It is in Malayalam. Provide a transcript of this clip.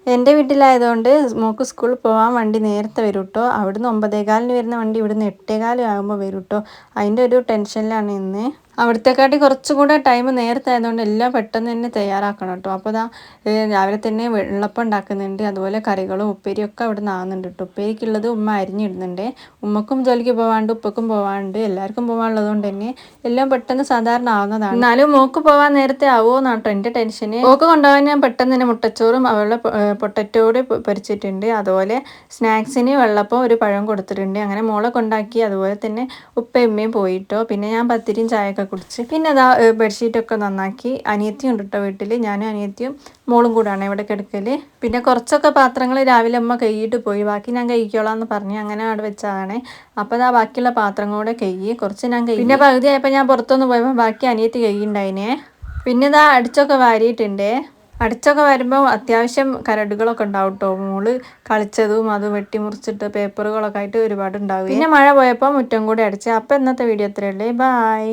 എൻ്റെ വീട്ടിലായതുകൊണ്ട് മോൾക്ക് സ്കൂളിൽ പോകാൻ വണ്ടി നേരത്തെ വരും കേട്ടോ. അവിടുന്ന് 9:15 വരുന്ന വണ്ടി ഇവിടുന്ന് 8:15 ആകുമ്പോൾ വരും കേട്ടോ. അതിൻ്റെ ഒരു ടെൻഷനിലാണ് ഇന്ന്. അവിടത്തെക്കാട്ടി കുറച്ചും കൂടെ ടൈം നേരത്തെ ആയതുകൊണ്ട് എല്ലാം പെട്ടെന്ന് തന്നെ തയ്യാറാക്കണം കേട്ടോ. അപ്പോൾ രാവിലെ തന്നെ വെള്ളപ്പം ഉണ്ടാക്കുന്നുണ്ട്. അതുപോലെ കറികളും ഉപ്പേരിയും ഒക്കെ അവിടെ നിന്ന് ആകുന്നുണ്ട് കേട്ടോ. ഉപ്പേരിക്കുള്ളത് ഉമ്മ അരിഞ്ഞിടുന്നുണ്ട്. ഉമ്മക്കും ജോലിക്ക് പോകാണ്ട് ഉപ്പക്കും പോകാണ്ട് എല്ലാവർക്കും പോകാനുള്ളത് കൊണ്ട് തന്നെ എല്ലാം പെട്ടെന്ന് സാധാരണ ആവുന്നതാണ്. എന്നാലും മോക്ക് പോകാൻ നേരത്തെ ആവുമോ എന്നാട്ടോ എൻ്റെ ടെൻഷന്. മോക്ക് കൊണ്ടുപോകാൻ ഞാൻ പെട്ടെന്ന് തന്നെ മുട്ടച്ചോറും അവളുടെ പൊട്ടറ്റോട് പൊരിച്ചിട്ടുണ്ട്. അതുപോലെ സ്നാക്സിന് വെള്ളപ്പം ഒരു പഴം കൊടുത്തിട്ടുണ്ട്. അങ്ങനെ മോളെ കൊണ്ടാക്കി. അതുപോലെ തന്നെ ഉപ്പയും ഉമ്മയും പോയിട്ടോ. പിന്നെ ഞാൻ പത്തിരിയും ചായയൊക്കെ കുടിച്ച് പിന്നെ അതാ ബെഡ്ഷീറ്റൊക്കെ നന്നാക്കി. അനിയത്തിയും ഉണ്ട് കേട്ടോ വീട്ടിൽ. ഞാനും അനിയത്തിയും മോളും കൂടാണ് ഇവിടെ കിടക്കല്. പിന്നെ കുറച്ചൊക്കെ പാത്രങ്ങൾ രാവിലെ അമ്മ കഴുകിയിട്ട് പോയി. ബാക്കി ഞാൻ കഴിക്കോളാം എന്ന് പറഞ്ഞ് അങ്ങനെ അവിടെ വെച്ചതാണ്. അപ്പോൾ അതാ ബാക്കിയുള്ള പാത്രം കൂടെ കഴുകി കുറച്ച് ഞാൻ കഴുകി. പിന്നെ പകുതി ആയപ്പോൾ ഞാൻ പുറത്തൊന്ന് പോയപ്പോൾ ബാക്കി അനിയത്തി കഴുകിണ്ടായിനെ. പിന്നെ ഇതാ അടിച്ചൊക്കെ വാരിയിട്ടുണ്ടേ. അടിച്ചൊക്കെ വരുമ്പോൾ അത്യാവശ്യം കരടുകളൊക്കെ ഉണ്ടാവും കേട്ടോ. മോള് കളിച്ചതും അത് വെട്ടിമുറിച്ചിട്ട് പേപ്പറുകളൊക്കെ ആയിട്ട് ഒരുപാട് ഉണ്ടാവും. പിന്നെ മഴ പോയപ്പോൾ മുറ്റം കൂടി അടിച്ച്. അപ്പോൾ ഇന്നത്തെ വീഡിയോ ഇത്രയേ ഉള്ളൂ. ബായ്.